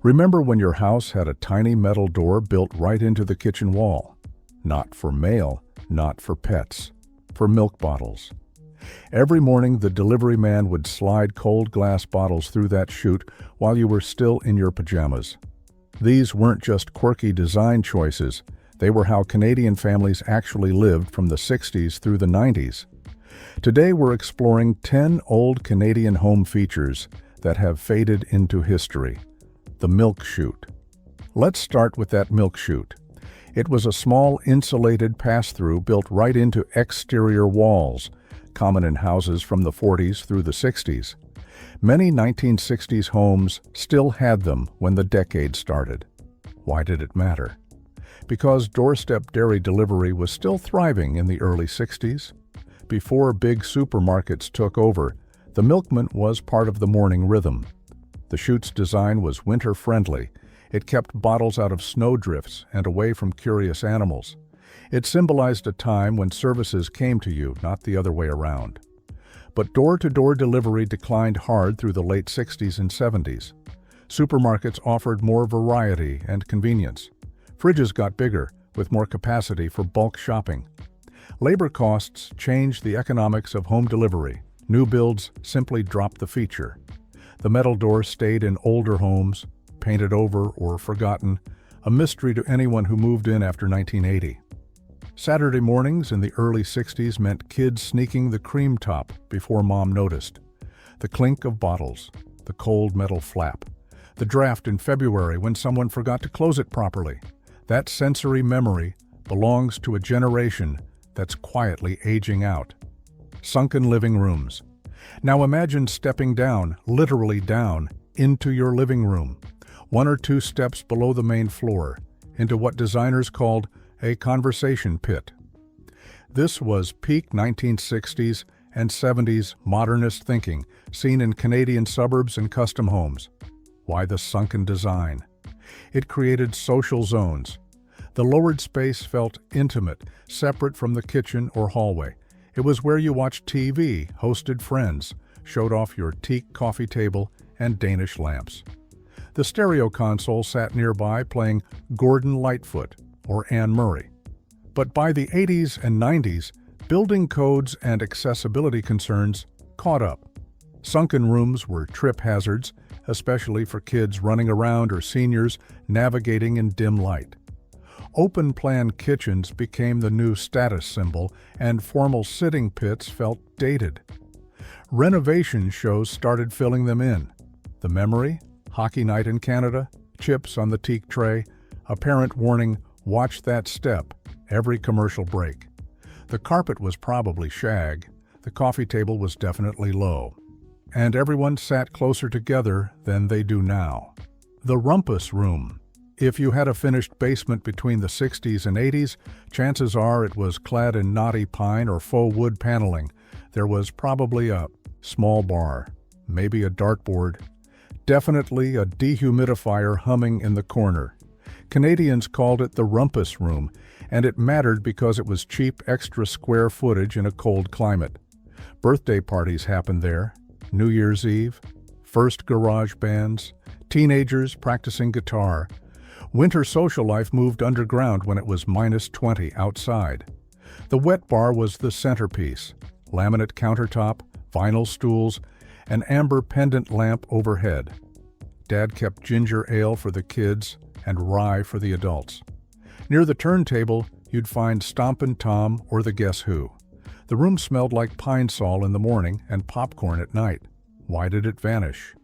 Remember when your house had a tiny metal door built right into the kitchen wall? Not for mail, not for pets, for milk bottles. Every morning, the delivery man would slide cold glass bottles through that chute while you were still in your pajamas. These weren't just quirky design choices. They were how Canadian families actually lived from the 60s through the 90s. Today, we're exploring 10 old Canadian home features that have faded into history. The milk chute. Let's start with that milk chute. It was a small insulated pass-through built right into exterior walls, common in houses from the 40s through the 60s. Many 1960s homes still had them when the decade started. Why did it matter? Because doorstep dairy delivery was still thriving in the early 60s. Before big supermarkets took over, the milkman was part of the morning rhythm. The chute's design was winter-friendly. It kept bottles out of snowdrifts and away from curious animals. It symbolized a time when services came to you, not the other way around. But door-to-door delivery declined hard through the late 60s and 70s. Supermarkets offered more variety and convenience. Fridges got bigger, with more capacity for bulk shopping. Labor costs changed the economics of home delivery. New builds simply dropped the feature. The metal door stayed in older homes, painted over or forgotten, a mystery to anyone who moved in after 1980. Saturday mornings in the early 60s meant kids sneaking the cream top before mom noticed. The clink of bottles, the cold metal flap, the draft in February when someone forgot to close it properly. That sensory memory belongs to a generation that's quietly aging out. Sunken living rooms. Now imagine stepping down, literally down, into your living room, 1 or 2 steps below the main floor, into what designers called a conversation pit. This was peak 1960s and 70s modernist thinking, seen in Canadian suburbs and custom homes. Why the sunken design? It created social zones. The lowered space felt intimate, separate from the kitchen or hallway. It was where you watched TV, hosted friends, showed off your teak coffee table and Danish lamps. The stereo console sat nearby playing Gordon Lightfoot or Anne Murray. But by the 80s and 90s, building codes and accessibility concerns caught up. Sunken rooms were trip hazards, especially for kids running around or seniors navigating in dim light. Open-plan kitchens became the new status symbol, and formal sitting pits felt dated. Renovation shows started filling them in. The memory, hockey night in Canada, chips on the teak tray, a parent warning, "Watch that step," every commercial break. The carpet was probably shag, the coffee table was definitely low, and everyone sat closer together than they do now. The rumpus room. If you had a finished basement between the 60s and 80s, chances are it was clad in knotty pine or faux wood paneling. There was probably a small bar, maybe a dartboard, definitely a dehumidifier humming in the corner. Canadians called it the rumpus room, and it mattered because it was cheap extra square footage in a cold climate. Birthday parties happened there, New Year's Eve, first garage bands, teenagers practicing guitar. Winter social life moved underground when it was -20 outside. The wet bar was the centerpiece, laminate countertop, vinyl stools, an amber pendant lamp overhead. Dad kept ginger ale for the kids and rye for the adults. Near the turntable, you'd find Stompin' Tom or the Guess Who. The room smelled like pine sol in the morning and popcorn at night. Why did it vanish?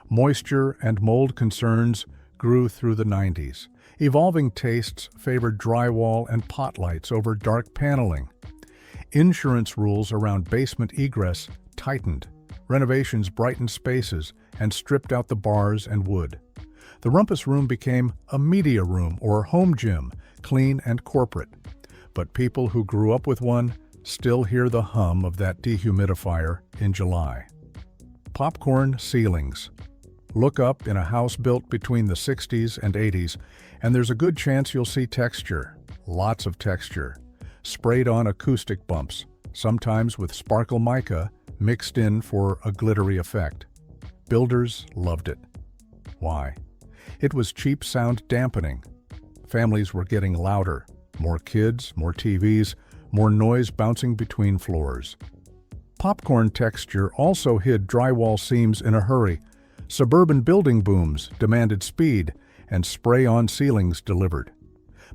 Moisture and mold concerns grew through the 90s. Evolving tastes favored drywall and pot lights over dark paneling. Insurance rules around basement egress tightened. Renovations brightened spaces and stripped out the bars and wood. The rumpus room became a media room or home gym, clean and corporate. But people who grew up with one still hear the hum of that dehumidifier in July. Popcorn ceilings. Look up in a house built between the 60s and 80s, and there's a good chance you'll see texture, lots of texture, sprayed-on acoustic bumps, sometimes with sparkle mica mixed in for a glittery effect. Builders loved it. Why? It was cheap sound dampening. Families were getting louder. More kids, more TVs, more noise bouncing between floors. Popcorn texture also hid drywall seams in a hurry. Suburban building booms demanded speed, and spray-on ceilings delivered.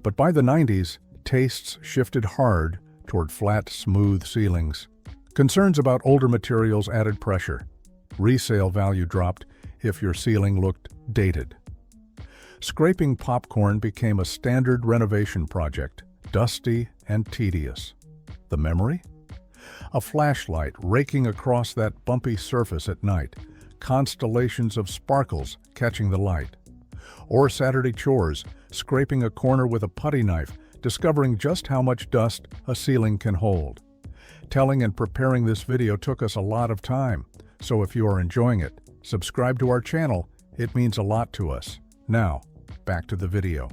But by the 90s, tastes shifted hard toward flat, smooth ceilings. Concerns about older materials added pressure. Resale value dropped if your ceiling looked dated. Scraping popcorn became a standard renovation project, dusty and tedious. The memory? A flashlight raking across that bumpy surface at night, constellations of sparkles catching the light. Or Saturday chores, scraping a corner with a putty knife, discovering just how much dust a ceiling can hold. Telling and preparing this video took us a lot of time, so if you are enjoying it, subscribe to our channel. It means a lot to us. Now, back to the video.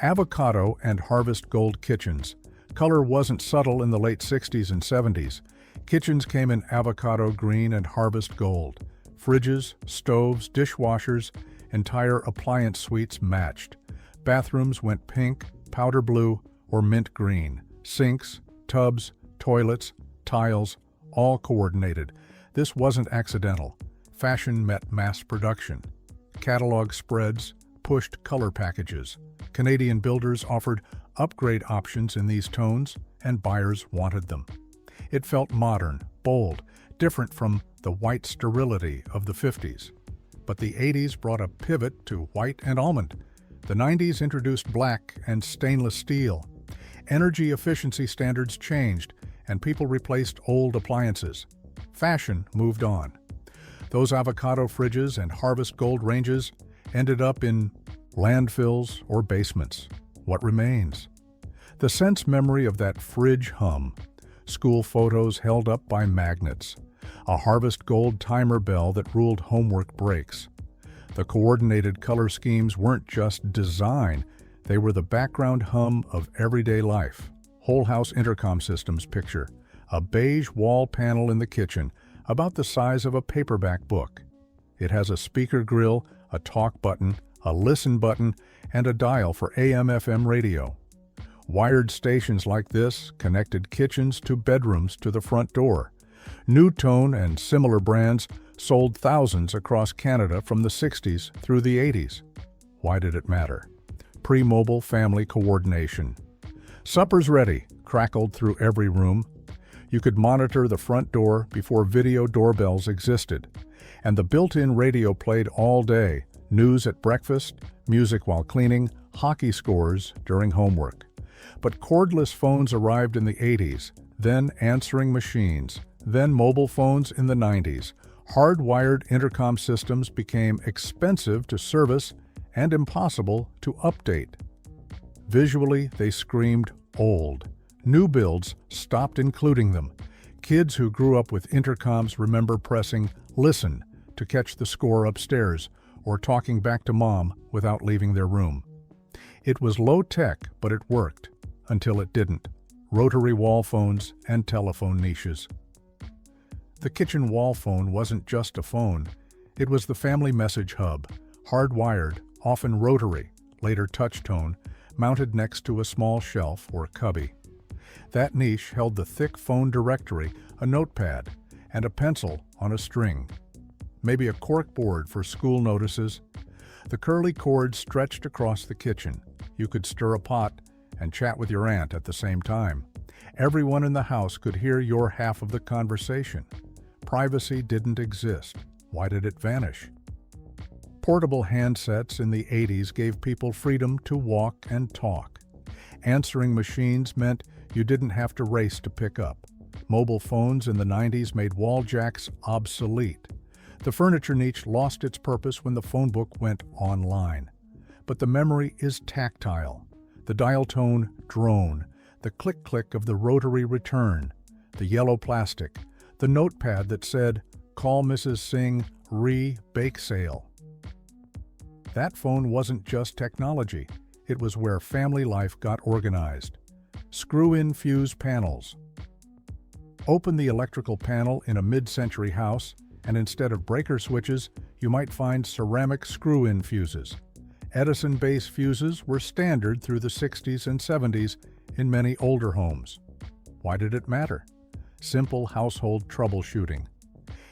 Avocado and harvest gold kitchens. Color wasn't subtle in the late 60s and 70s. Kitchens came in avocado green and harvest gold. Fridges, stoves, dishwashers, entire appliance suites matched. Bathrooms went pink, powder blue, or mint green. Sinks, tubs, toilets, tiles, all coordinated. This wasn't accidental. Fashion met mass production. Catalog spreads pushed color packages. Canadian builders offered upgrade options in these tones, and buyers wanted them. It felt modern, bold, different from the white sterility of the 50s. But the 80s brought a pivot to white and almond. The 90s introduced black and stainless steel. Energy efficiency standards changed, and people replaced old appliances. Fashion moved on. Those avocado fridges and harvest gold ranges ended up in landfills or basements. What remains? The sense memory of that fridge hum. School photos held up by magnets. A harvest gold timer bell that ruled homework breaks. The coordinated color schemes weren't just design, they were the background hum of everyday life. Whole house intercom systems picture. A beige wall panel in the kitchen, about the size of a paperback book. It has a speaker grill, a talk button, a listen button, and a dial for AM/FM radio. Wired stations like this connected kitchens to bedrooms to the front door. New Tone and similar brands sold thousands across Canada from the 60s through the 80s. Why did it matter? Pre-mobile family coordination. Supper's ready crackled through every room. You could monitor the front door before video doorbells existed. And the built-in radio played all day. News at breakfast, music while cleaning, hockey scores during homework. But cordless phones arrived in the 80s, then answering machines, then mobile phones in the 90s. Hardwired intercom systems became expensive to service and impossible to update. Visually, they screamed old. New builds stopped including them. Kids who grew up with intercoms remember pressing "listen" to catch the score upstairs, or talking back to mom without leaving their room. It was low-tech, but it worked, until it didn't. Rotary wall phones and telephone niches. The kitchen wall phone wasn't just a phone. It was the family message hub, hardwired, often rotary, later touch-tone, mounted next to a small shelf or cubby. That niche held the thick phone directory, a notepad, and a pencil on a string. Maybe a cork board for school notices. The curly cord stretched across the kitchen. You could stir a pot and chat with your aunt at the same time. Everyone in the house could hear your half of the conversation. Privacy didn't exist. Why did it vanish? Portable handsets in the 80s gave people freedom to walk and talk. Answering machines meant you didn't have to race to pick up. Mobile phones in the 90s made wall jacks obsolete. The furniture niche lost its purpose when the phone book went online. But the memory is tactile. The dial tone drone, the click-click of the rotary return, the yellow plastic, the notepad that said, "Call Mrs. Singh, bake sale." That phone wasn't just technology. It was where family life got organized. Screw-in fuse panels. Open the electrical panel in a mid-century house, and instead of breaker switches, you might find ceramic screw-in fuses. Edison base fuses were standard through the 60s and 70s in many older homes. Why did it matter? Simple household troubleshooting.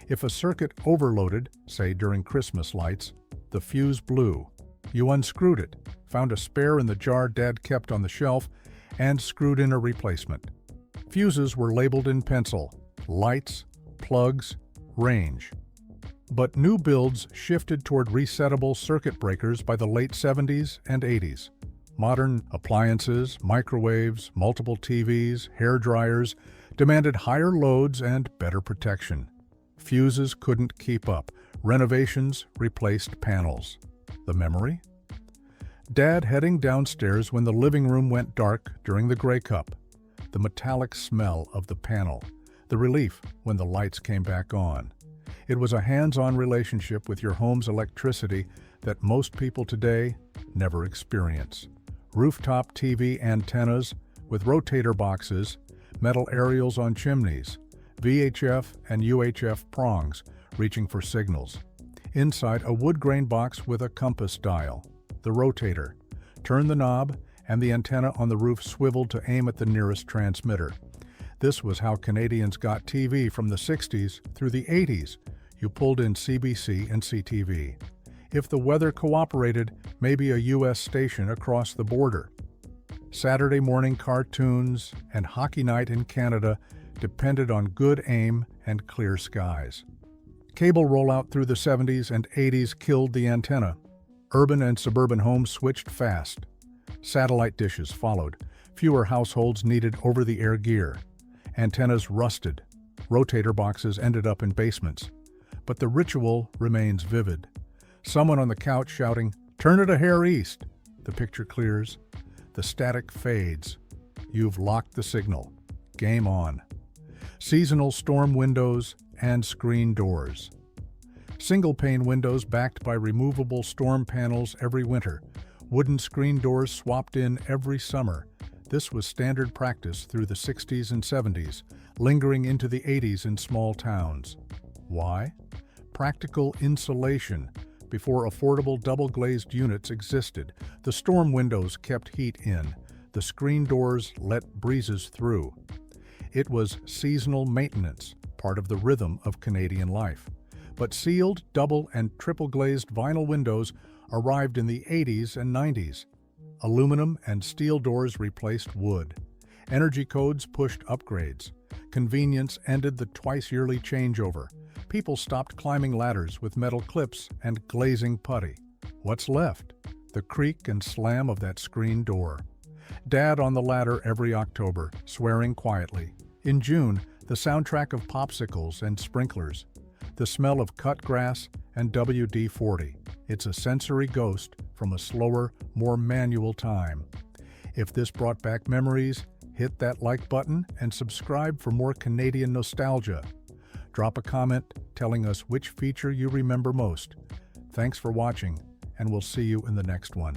If a circuit overloaded, say during Christmas lights, the fuse blew. You unscrewed it, found a spare in the jar Dad kept on the shelf, and screwed in a replacement. Fuses were labeled in pencil: lights, plugs, range. But new builds shifted toward resettable circuit breakers by the late 70s and 80s. Modern appliances, microwaves, multiple TVs, hair dryers demanded higher loads and better protection. Fuses couldn't keep up. Renovations replaced panels. The memory? Dad heading downstairs when the living room went dark during the Grey Cup. The metallic smell of the panel. The relief when the lights came back on. It was a hands-on relationship with your home's electricity that most people today never experience. Rooftop TV antennas with rotator boxes, metal aerials on chimneys, VHF and UHF prongs reaching for signals. Inside, a wood grain box with a compass dial, the rotator. Turn the knob, and the antenna on the roof swiveled to aim at the nearest transmitter. This was how Canadians got TV from the 60s through the 80s. You pulled in CBC and CTV. If the weather cooperated, maybe a U.S. station across the border. Saturday morning cartoons and hockey night in Canada depended on good aim and clear skies. Cable rollout through the 70s and 80s killed the antenna. Urban and suburban homes switched fast. Satellite dishes followed. Fewer households needed over-the-air gear. Antennas rusted. Rotator boxes ended up in basements. But the ritual remains vivid. Someone on the couch shouting, "Turn it a hair east." The picture clears. The static fades. You've locked the signal. Game on. Seasonal storm windows and screen doors. Single-pane windows backed by removable storm panels every winter. Wooden screen doors swapped in every summer. This was standard practice through the 60s and 70s, lingering into the 80s in small towns. Why? Practical insulation. Before affordable double-glazed units existed, the storm windows kept heat in. The screen doors let breezes through. It was seasonal maintenance, part of the rhythm of Canadian life. But sealed, double, and triple-glazed vinyl windows arrived in the 80s and 90s. Aluminum and steel doors replaced wood. Energy codes pushed upgrades. Convenience ended the twice-yearly changeover. People stopped climbing ladders with metal clips and glazing putty. What's left? The creak and slam of that screen door. Dad on the ladder every October, swearing quietly. In June, the soundtrack of popsicles and sprinklers. The smell of cut grass and WD-40. It's a sensory ghost from a slower, more manual time. If this brought back memories, hit that like button and subscribe for more Canadian nostalgia. Drop a comment telling us which feature you remember most. Thanks for watching, and we'll see you in the next one.